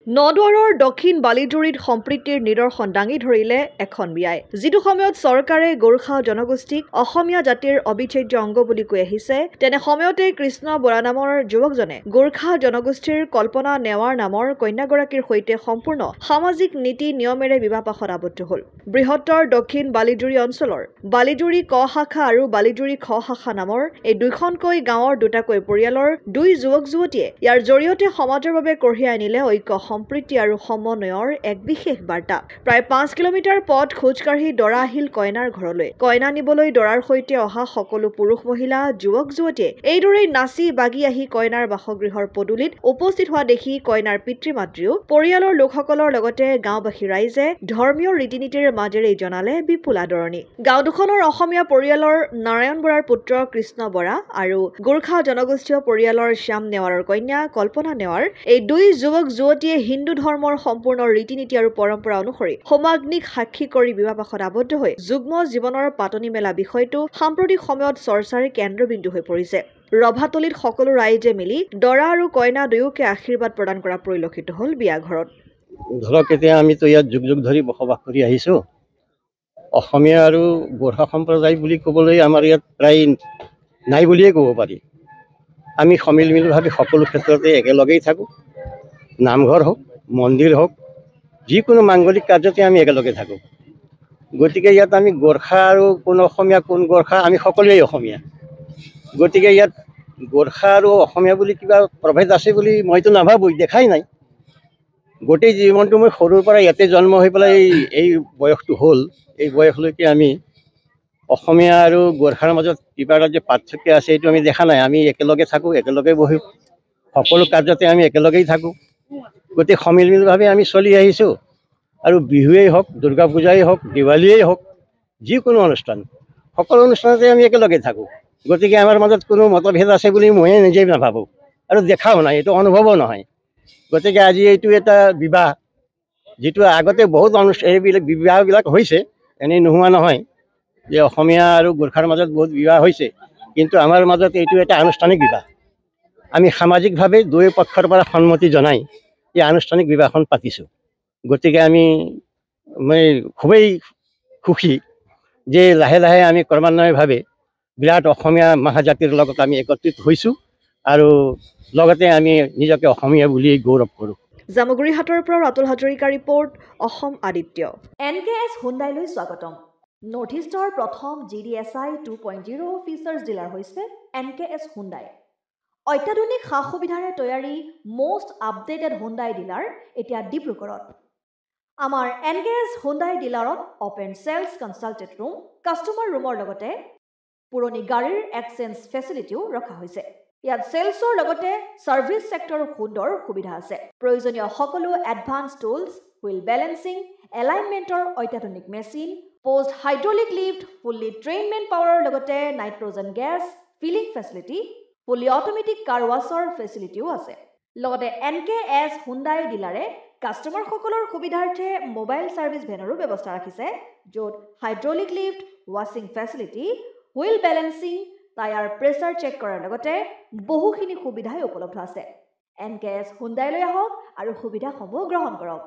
নদুৱাৰৰ দক্ষিণ বালিজুৰিত সম্প্ৰীতিৰ নিদৰ্শন দাঙি ধৰিলে এখন বিয়াই যিটো সময়ত চৰকাৰে গোৰ্খা জনগোষ্ঠীক অসমীয়া জাতিৰ অবিচ্ছেদ্য অংগ বুলি কৈ আহিছে তেনে সময়তে কৃষ্ণ বৰা নামৰ যুৱকজনে গোৰ্খা জনগোষ্ঠীৰ কল্পনা নেৱাৰ নামৰ কন্যাগৰাকীৰ সৈতে সম্পূৰ্ণ সামাজিক নীতি নিয়মেৰে বিবাহপাশত আবদ্ধ হ'ল বৃহত্তৰ দক্ষিণ বালিজুৰি অঞ্চলৰ বালিজুৰি ক শাখা আৰু বালিজুৰি খ শাখা নামৰ এই দুইখনকৈ গাঁৱৰ দুটাকৈ পৰিয়ালৰ দুই যুৱক যুৱতীয়ে ইয়াৰ জৰিয়তে সমাজৰ বাবে কঢ়িয়াই আনিলে ঐক্য সম্প্ৰীতি আৰু সমন্বয়ৰ এক বিশেষ বাৰ্তা প্ৰায় 5 কিলোমিটাৰ পথ খোজকাঢ়ি দৰা আহিল কইনাৰ ঘৰলৈ কইনা নিবলৈ দৰাৰ সৈতে অহা সকলো পুৰুষ মহিলা যুৱক যুৱতীয়ে এইদৰেই নাচি বাগি আহি কইনাৰ বাসগৃহৰ পদূলিত উপস্থিত হোৱা দেখি কইনাৰ পিতৃ মাতৃও পৰিয়ালৰ লোকসকলৰ লগতে গাঁওবাসী ৰাইজে ধৰ্মীয় ৰীতি-নীতিৰ মাজেৰে জনালে বিপুল আদৰণি গাঁও দুখনৰ অসমীয়া পৰিয়ালৰ নাৰায়ণ বৰাৰ পুত্ৰ কৃষ্ণ বৰা আৰু গোৰ্খা জনগোষ্ঠীয় পৰিয়ালৰ শ্যাম নেৱাৰৰ কন্যা কল্পনা নেৱাৰ এই দুই যুৱক যুৱতীয়ে হিন্দু ধৰ্মৰ সম্পূৰ্ণ ৰীতি-নীতি আৰু পৰম্পৰা অনুসৰি হোমাগ্নিক সাক্ষী কৰি বিবাহপাশত আবদ্ধ হৈ যুগ্ম জীৱনৰ পাতনি মেলা বিষয়টো সাম্প্ৰতিক সময়ত চৰ্চাৰ কেন্দ্ৰবিন্দু হৈ পৰিছে ৰভাতলিত সকলো ৰাইজে মিলি দৰা আৰু কইনা দুয়োকে আশীৰ্বাদ প্ৰদান কৰা পৰিলক্ষিত হ'ল বিয়া ঘৰত ধৰক এতিয়া আমিতো ইয়াত যুগ যুগ ধৰি বসবাস কৰি আহিছোঁ অসমীয়া আৰু গোৰ্খা সম্প্ৰদায় বুলি ক'বলৈ আমাৰ ইয়াত প্ৰায় নাই বুলিয়ে ক'ব পাৰি আমি সমিলমিলভাৱে সকলো ক্ষেত্ৰতে একেলগেই থাকোঁ নামঘৰ হওক মন্দিৰ হওক যিকোনো মাংগলিক কাৰ্যতে আমি একেলগে থাকোঁ গতিকে ইয়াত আমি গোৰ্খা আৰু কোন অসমীয়া কোন গোৰ্খা আমি সকলোৱেই অসমীয়া গতিকে ইয়াত গোৰ্খা আৰু অসমীয়া বুলি কিবা প্ৰভেদ আছে বুলি মইতো নাভাবোঁ দেখাই নাই গোটেই জীৱনটো মই সৰুৰ পৰা ইয়াতে জন্ম হৈ পেলাই এই বয়সটো হ'ল এই বয়সলৈকে আমি অসমীয়া আৰু গোৰ্খাৰ মাজত কিবা এটা যে পাৰ্থক্য আছে এইটো আমি দেখা নাই আমি একেলগে থাকোঁ একেলগে বহি সকলো কাৰ্যতে আমি একেলগেই থাকোঁ গতিকে সমিলমিলভাৱে আমি চলি আহিছোঁ আৰু বিহুৱেই হওক দুৰ্গা পূজাই হওক দিৱালীয়েই হওক যিকোনো অনুষ্ঠান সকলো অনুষ্ঠানতে আমি একেলগে থাকোঁ গতিকে আমাৰ মাজত কোনো মতভেদ আছে বুলি ময়ে নিজেই নাভাবোঁ আৰু দেখাও নাই এইটো অনুভৱো নহয় গতিকে আজি এইটো এটা বিবাহ যিটো আগতে বহুত এইবিলাক বিবাহবিলাক হৈছে এনেই নোহোৱা নহয় যে অসমীয়া আৰু গোৰ্খাৰ মাজত বহুত বিবাহ হৈছে কিন্তু আমাৰ মাজত এইটো এটা আনুষ্ঠানিক বিবাহ আমি সামাজিকভাৱে দুয়ো পক্ষৰ পৰা সন্মতি জনাই এই আনুষ্ঠানিক বিবাহখন পাতিছোঁ গতিকে আমি খুবেই সুখী যে লাহে লাহে আমি ক্ৰমান্বয়ভাৱে বিৰাট অসমীয়া মহাজাতিৰ লগত আমি একত্ৰিত হৈছোঁ আৰু লগতে আমি নিজকে অসমীয়া বুলি গৌৰৱ কৰোঁ জামুগুৰিহাটৰ পৰা ৰাতুল হাজৰিকা ৰিপৰ্ট অসম আদিত্য NKS হুণ্ডাইলৈ স্বাগতম নৰ্থ ইষ্টৰ প্ৰথম GDSI 2.0 ফিচাৰ্ছ ডিলাৰ হৈছে NKS হুণ্ডাই অত্যাধুনিক সা-সুবিধাৰে তৈয়াৰী most updated হুণ্ডাই ডিলাৰ এতিয়া ডিব্ৰুগড়ত আমাৰ NKS হুণ্ডাই ডিলাৰত open sales consultant room customer ৰুমৰ লগতে পুৰণি গাড়ীৰ এক্সচেঞ্জ ফেচিলিটিও ৰখা হৈছে ইয়াত সেলছৰ লগতে সাৰ্ভিস সেক্টৰৰ সুন্দৰ সুবিধা আছে প্ৰয়োজনীয় সকলো এডভান্স টুলছ হুইল বেলেন্সিং এলাইনমেন্টৰ অত্যাধুনিক machine post hydraulic lift fully trained man পাৱাৰৰ লগতে nitrogen gas filling facility fully automatic car washer ফেচিলিটিও আছে লগতে NKS হুণ্ডাই ডিলাৰে কাস্টমাৰ সকলৰ সুবিধাৰ্থে মোবাইল সাৰ্ভিস ভেনৰো ব্যৱস্থা ৰাখিছে য'ত হাইড্ৰলিক লিফ্ট ৱাছিং facility wheel balancing tyre pressure check কৰাৰ লগতে বহুখিনি সুবিধাই উপলব্ধ আছে NKS হুণ্ডাইলৈ আহক আৰু সুবিধাসমূহ গ্ৰহণ কৰক